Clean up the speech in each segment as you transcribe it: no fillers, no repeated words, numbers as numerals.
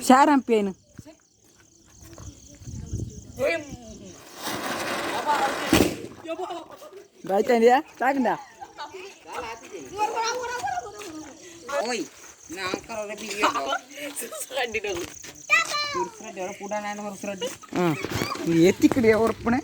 Sharam pain. Right idea? Tagna. Oi, now I'm going to be ethically open.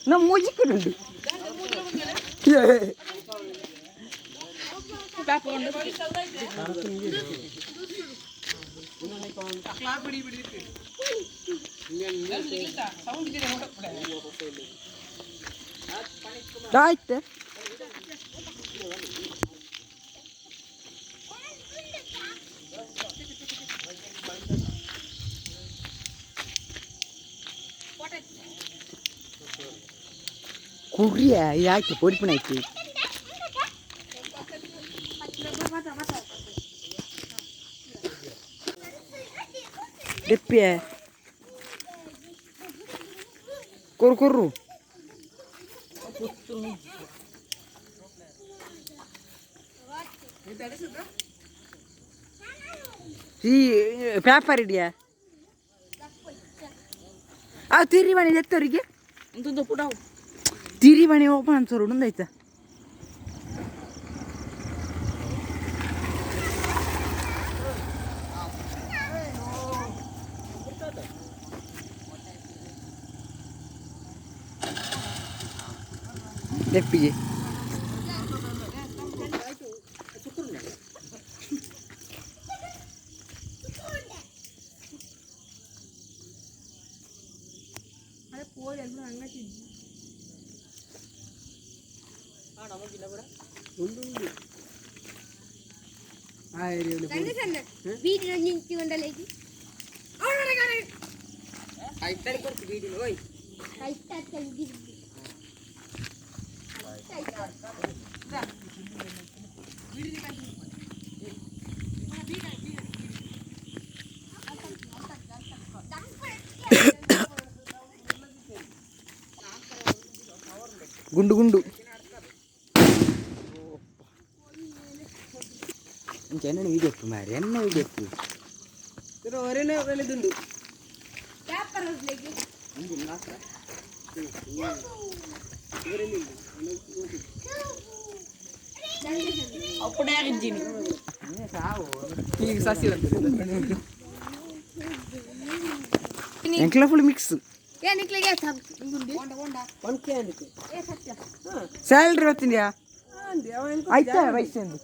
No music couldn't do. Yeah. Right. Korea, yeah, to put it. Depia. Kurkuru. See, paper idea. Ah, three money that torige. Into the put out. Three money open so run later. Depia. Gundu gundu. Jangan video kemarin, mana video tu? Terus orang ni orang itu. Siapa harus lagi? Ini nak. Apa dah kerjini? Ini tahu. Ini sasi lah. Yang kelas full mix. Ya ni kelas apa? Wanda. One can itu. Saja. Salary berapa dia? Dia awak yang. Aita, baik ni.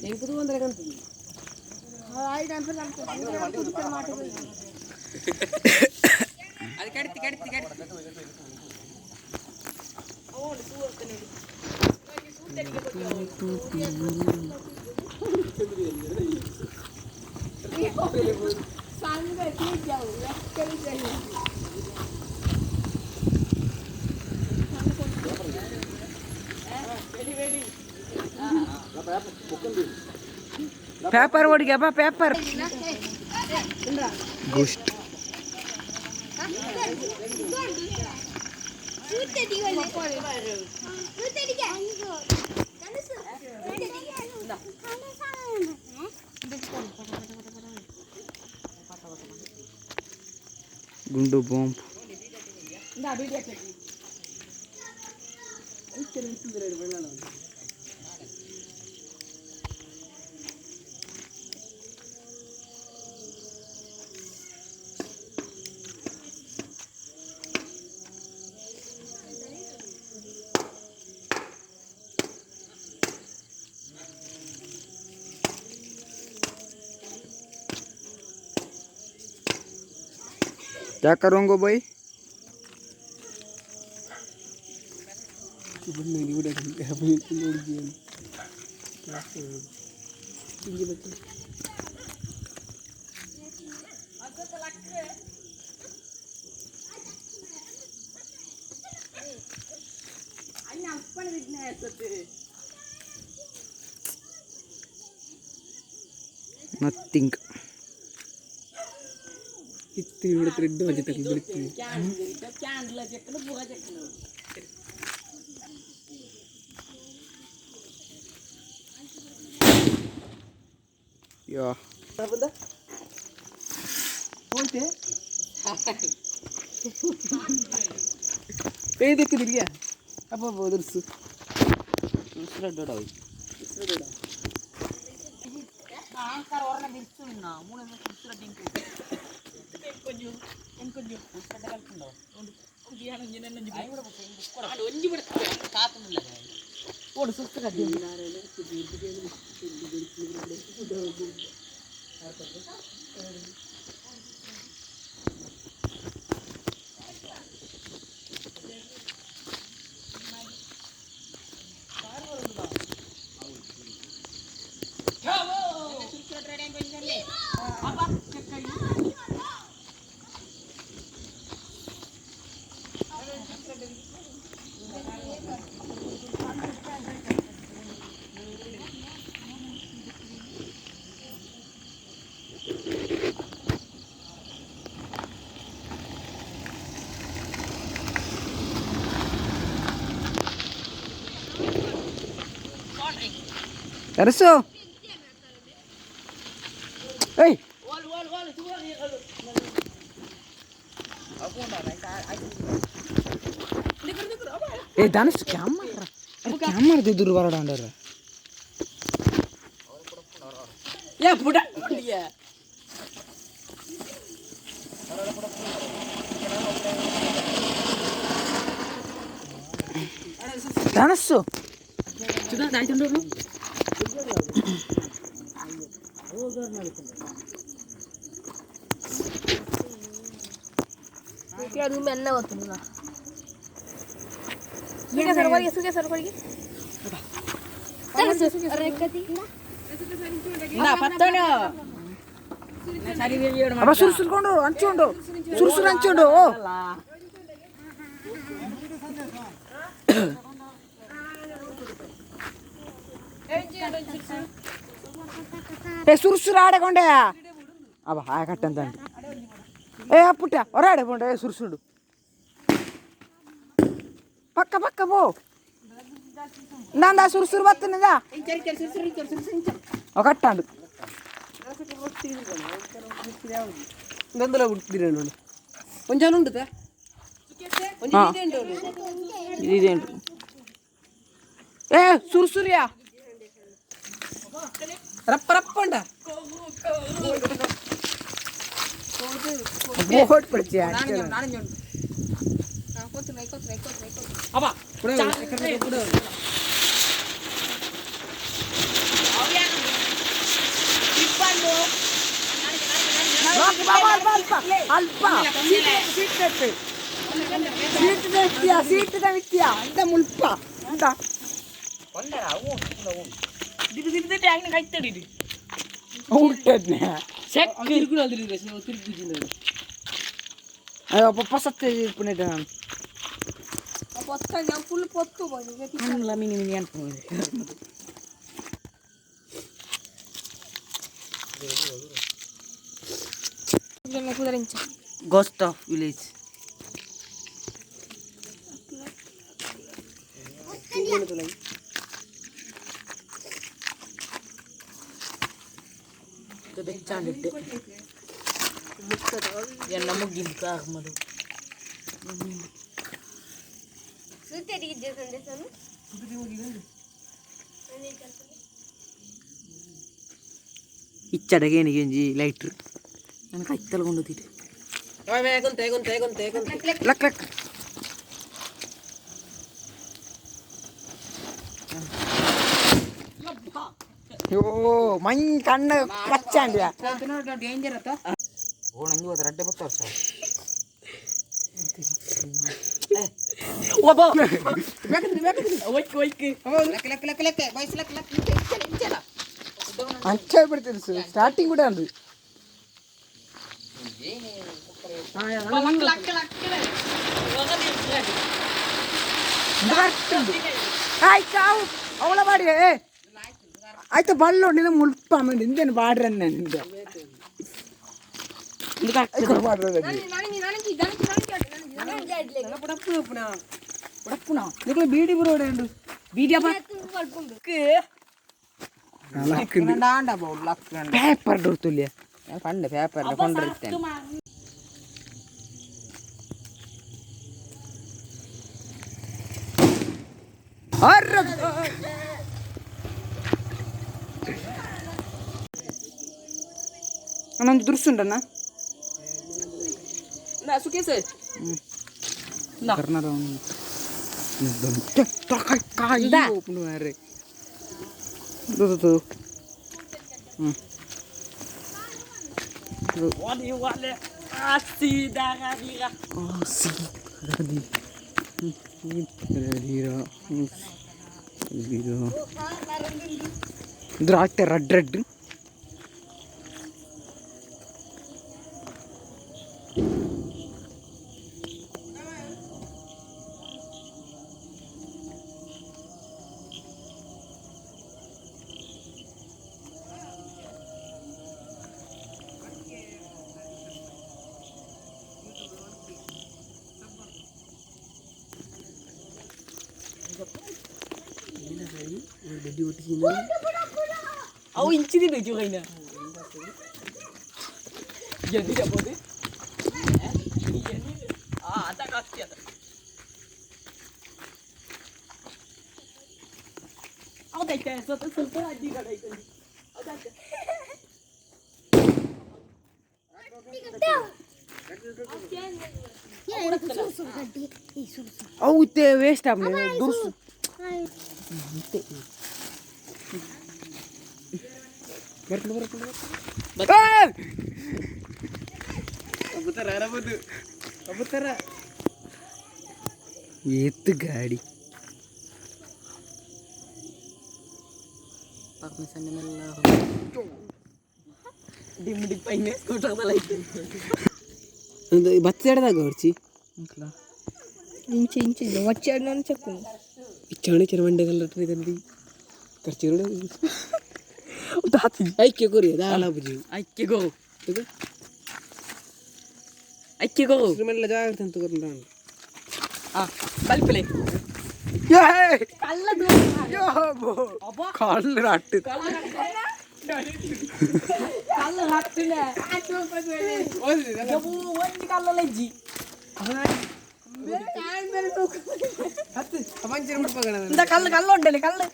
Yang kedua antara kan tu. Hari dan pelan pelan. Ada kadi. Oh, suar kene. Sangga dia jauh, kali kali. Paper what gapa paper ghost gundu bomb क्या करूँगा भाई? Nothing. ഇവിടെ thread വെച്ചിട്ട് Yeah. ഏതൊക്കെ തിരികെ അപ്പൊ Terso. Hey. Eh, Danis camera. Camera di dulu baru ada. ya budak dia Danis so. sudah dah itu dulu क्या room में अन्ना होता है ना सुके सर करी अरे कदी ना पत्ता ना सारी video Apa sur kondo, ancondo. Sur ancondo. Oh. Eh sur ada konde ya. Apa ayah katan tadi. Eh aputta, orang ada konde sur. Pakka po. Nanda sur battu nada. Oh kattandu. ഇതെന്തല്ല കുട്ടിരുന്നു കൊഞ്ചാലുണ്ട് സുർസുരിയാ റപ്പറപ്പണ്ട Alpa. Seat vitya. Anda mulpa. Anda. Ayo apa satte punetan. Potta yang full potto boy. Lah mini-minian. Ghost of village. ಇಚ್ಚಡಗೆ ಏನಿಗೆ ಲೈಟ್ರ್ ನನ್ನ ಕೈ ತಲ್ಕೊಂಡು ಹೋಗ್ತಿದ್ದೆ luck luck യോ my കണ്ണ് പച്ചാണ്ടിയാ danger ಆತ ಓ ನಂಗೆ ಹೋದ ರಡ್ಡೆ ಬತ್ತ ವರ್ಷ ಅಂಚೆ ಬಿಡ್ತೀನಿ ಸ್ಟಾರ್ಟಿಂಗ್ ಬಿಡ ಅಂದು ಅವಳ ಬಾಡಿ ಆಯ್ತು ಬಳ್ಳು ನಿನ್ನ ಮುಲ್ಪ ಇಂದೇನು ಬಾಡ್ರಿ ನಿಂದ ಬೀಡಿ ಬರೋಡೆ ಉಂಡು ಬೀಡಿ പേപ്പർ എടുത്തില്ലേ ഞാൻ പണ്ട് പേപ്പറിൽ കൊണ്ടിരുത്താൻ അണ്ണ ദൃശ്യമുണ്ടെന്നാ ഇതാട്ടെ red red Aku inci dia juga ini. Jadi tidak boleh. Ada kaki ada. Aku dah cakap satu sultan aja kada itu. Ada. ಅವು ಇತ್ತೆ ವೇಸ್ಟ್ ಆಗ್ಲಿ ದುರ್ಸು ಎತ್ತು ಗಾಡಿ ಬತ್ತ ಎಡದಾಗ ಹೊಡ್ಚಿ ಇಂಚಿ ಇಂಚಿ వచ్చాడు అని చెప్పు ಇಚ್ಚಾಣಿ ಚೆರವಂಡೆ ಕಲ್ಲಟ್ರಿ ತಂದಿ ಖರ್ಚಿರು ಐಕ್ಯ ಕೊರಿ ದಾಳ ಬುಜಿ ಐಕ್ಯ ಗೋ ಐಕ್ಯ ಗೋ ಶ್ರೀಮಲ್ಲ ಜಾಗ್ರತೆ ಅಂತ ಕೊರ್ಲ ಬಲ್ಪಲೆ ಕಲ್ಲದು ಕಲ್ಲು ಅಟ್ಟು ಕಲ್ಲು ಹತ್ತಿನ ಒಂದು ಕಲ್ಲಜ್ಜಿ ಕಲ್ಲು ಕಲ್ಲು ಉಂಟಲ್ಲಿ ಕಲ್ಲು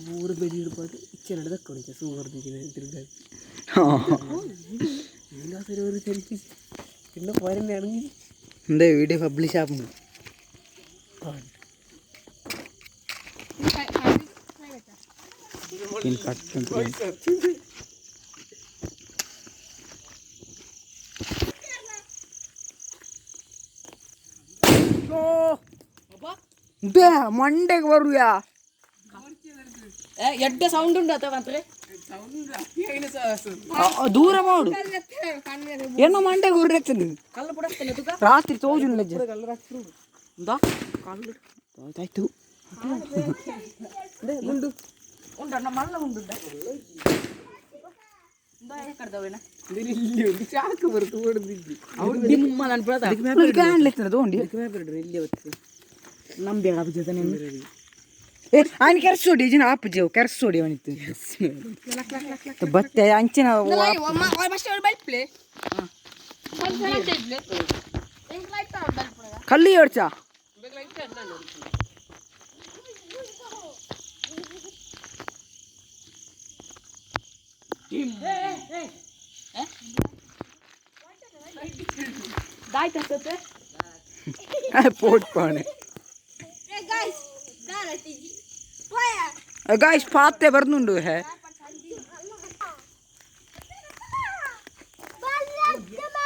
ಮೂರು ಬೆಡಿ ಹಿಡ್ಬೋದು ಇಚ್ಚೆ ನಡೆದಕ್ಕೆ ಸೂಗರ್ ತಿರುಗಾಡಿ സരി ഒരു സെൽഫി പിന്നെ പോരണ്ടാണെങ്കിൽ എന്താ വീഡിയോ പബ്ലിഷ് ആകുന്നു ಮಂಡೆಗೆ ಬರುಯಾ ಎಡ್ಡ ಸೌಂಡ್ ಉಂಟು ಅಥವಾ ಮಾತ್ರ ದೂರ ಮಾಡು ಏನೋ ಮಂಡೆ ಗುರ್ರೆತ್ತದು ಕಲ್ಲು ಪುಡಸ್ತೇನೆ ತುಕ ರಾತ್ರಿ ತೋಜು ಆಯ್ತು ಮುಂಡು ಉಂಟ ಮಲ್ಲ ಉಂಡು ಚಾಕು ಬರುತ್ತೆ ಓಡಿದ್ದು ನಿಮ್ಮ ನಾನು ಬಿಡದ ತಗೊಂಡು ಇಲ್ಲಿ ನಮ್ದು आणि केर सोडी जिना आप जेव केर सोडी म्हणते तर बत्त्या अंची ना खाल्ली एवढच्या पोट पण गाइस फाते ಬರ್ನುಂಡು है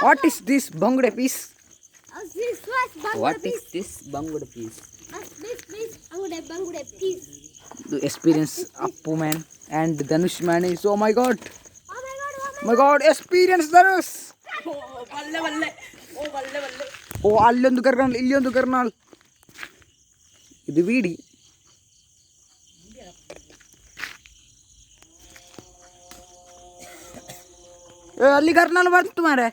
what is this bangde piece What is this bangde piece? The experience Appu man and Dhanush man is oh my god experience Dhanush oh allondu karnal illondu karnal idu veedi ಅಲ್ಲಿ ಕರ್ನಾಲ್ ಬಂತು ಮಾರೆ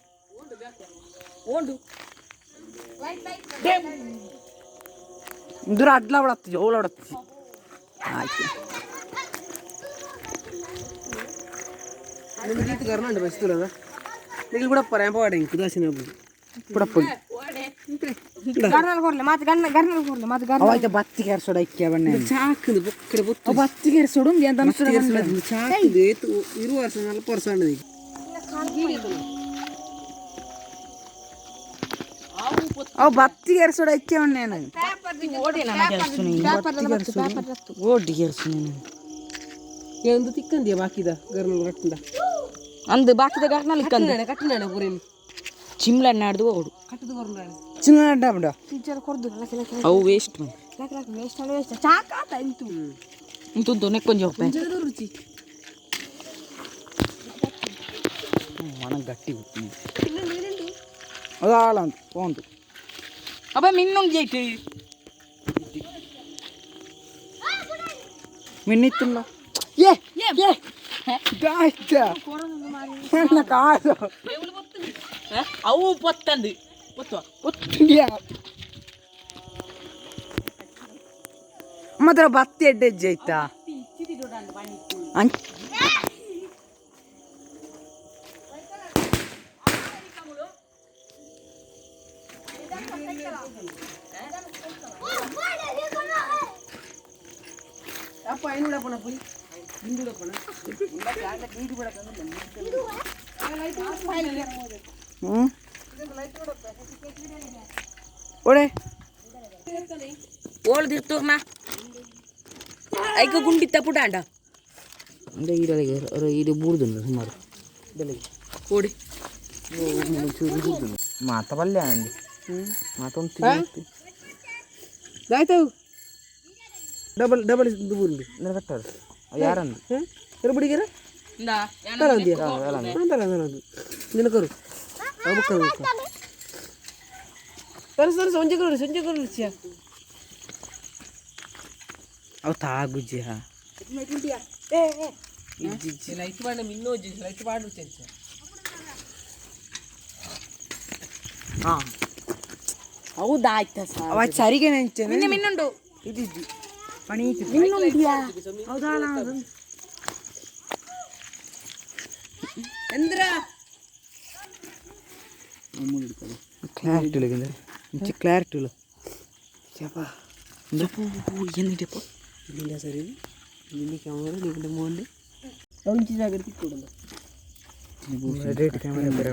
ದೂರ ಅಡ್ಲ ಹೊಡತ್ತಿ ಜೋಳ ಹೊಡತ್ತಿ ಆಯ್ತು ನಿಮಗೆ ಕರ್ನಾಟಕ ಬಸ್ತುರದ ನೀವು ಕೂಡ ಪರಂಪ ವಾಡೆ ಕುದಾಸಿನ ಪುಡಪ್ಪ ಗರ್ನಲ್ ಕೊರ್ಲೆ ಮಾತು ಗರ್ನಲ್ ಕೊರ್ಲೆ ಮಾತು ಗರ್ನಲ್ ಆಯ್ತು ಬತ್ತಿ ಕೆರ್ಸೋಡ ಇಕ್ಕೆ ಬಣ್ಣೆ ಚಾಕದು ಬೊಕ್ಕಡೆ ಬೊತ್ತು ಬತ್ತಿ ಕೆರ್ಸೋಡು ಅಂತ ಅನ್ಸುತ್ತೆ ಚಾಕದು ಏತು 20 ವರ್ಷ 40 ವರ್ಷ ಅನ್ನೋದು ಅವು ಬತ್ತಿ ಕೆರ್ಸೋಡ ಇಕ್ಕೆ ಬಣ್ಣೆ ನನಗೆ ಓಡಿ ಕೆರ್ಸು ಎಂದು ತಿಕ್ಕಂದಿಯ ಬಾಕಿದ ಗರ್ನಲ್ ಕಟ್ಟಿಂದ ಅಂದು ಬಾಕಿದ ಗರ್ನಲ್ ಕಟ್ಟಿನ ಪೂರೇನು ಚಿಮ್ಲ ನಾಡ್ದು ಓಡು ಕಟ್ಟದು ಬರ್ನಾಳೆ ಚಿಮ್ಲ ನಾಡ ಟೀಚರ್ ಕೊರ್ದು ಅವು ವೇಸ್ಟ್ ವೇಸ್ಟ್ ಅಲ್ಲ ವೇಸ್ಟ್ ಚಾಕಾತ ಇಂತು ಇಂತು ನೆಕ್ಕೊಂಜಿ ಹೋಗ್ಬೇಕು ರುಚಿ ಮನ ಗಟ್ಟಿ ಅದು ಆಳ ಅಂತ ಹೋಂದು ಅಬ್ಬ ಮಿನ್ನೊಂದು ಜೈತಿ ಮಿನ್ನಿತ್ತಿಲ್ಲ ಏ ಏ ಗಾಯ್ತ ನನ್ನ ಕಾದು ಅವು ಪೊತ್ತಂದು ಒತ್ತಿಗೆ ಮಾತ್ರ ಬತ್ತಿ ಎಡ್ಡೆ ಜೈತಾ ಅಪ್ಪ ಐನೂಡಪ್ಪನ ಪುರಿ ಹಿಂದುಡಪ್ಪನ ಓಡೆ ಓಳ್ದಿರ್ತು ಮಾ ಐಕ ಗುಂಡಿತ್ತ ಪುಟಾಂಡ ಅಂದ್ರೆ ಇದು ಬೂರ್ದುಂಡು ಸುಮಾರು ಓಡಿ ಮಾತ ಬಲ್ಯ ಅಂడి ಮಾತೊಂದು ಆಯ್ತು ಡಬಲ್ ಇದು ಬೂರ್ದು ಕಟ್ಟಾರು ಯಾರಂದು ಬಿಡಿಗೆರ ನಿನಕರು ಸರಿ ಸಂಜೆ ಕರು ಚಿಯಾ ಅವು ತಾಗುಜ್ಜಿ ಹಾ ಲೈಟ್ ಮಾಡ ಮಿನ್ನೋಜಿ ಲೈಟ್ ಮಾಡು ಹಾಂ ಹೌದಾಯ್ತ ಅವ ಸರಿಗೆ ನೆಂಚೇನೆ ಮಿನ್ನುಂಡು ಇದಿದ್ದು ಪಣೀತಿ ಮಿನ್ನುಂಡಿಯಾ ಹೌದಾಳ ಎಂದ್ರ ಕ್ಲಾರಿಟಿ ಇಲ್ಲ ಇಂಚ ಕ್ಲಾರಿಟಿ ಇಲ್ಲ ಚಪ್ಪ ಎಂದಿಟ್ಟಪ್ಪ ಇಲ್ಲಿಂದ ಸರಿ ಇಲ್ಲಿ ಕ್ಯಾಮರಾ ನೀನು ಮುಂದೆ ಒಂಚಿ ಜಾಗ ತಿಕ್ಕೊಡಲ್ಲ ರೇಟ್ ಕ್ಯಾಮರಾ ಬೇರೆ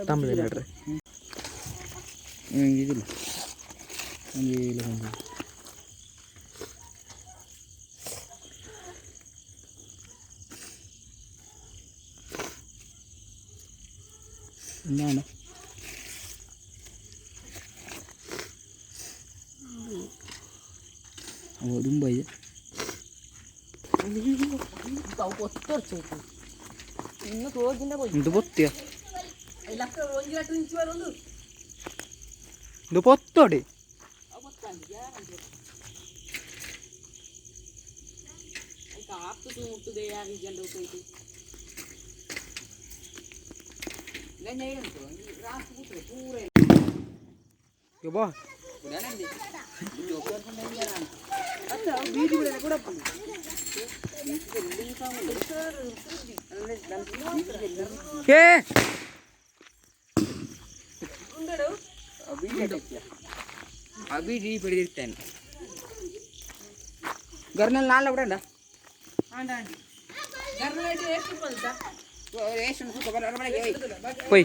ತಮ್ಮದೇ ನೋಡ್ರಿ ಇದಿಲ್ಲ ಹಂಗೆ ಇಲ್ಲ ನಾನು ತುಂಬ ಇದೆ ಇದು ಬೊತ್ತಿಯ ಇದು ಪೊತ್ತೋಡಿ ಬಾ अभी डी पड़ी देखते हैं गर्नल नाल लपड़ा कोई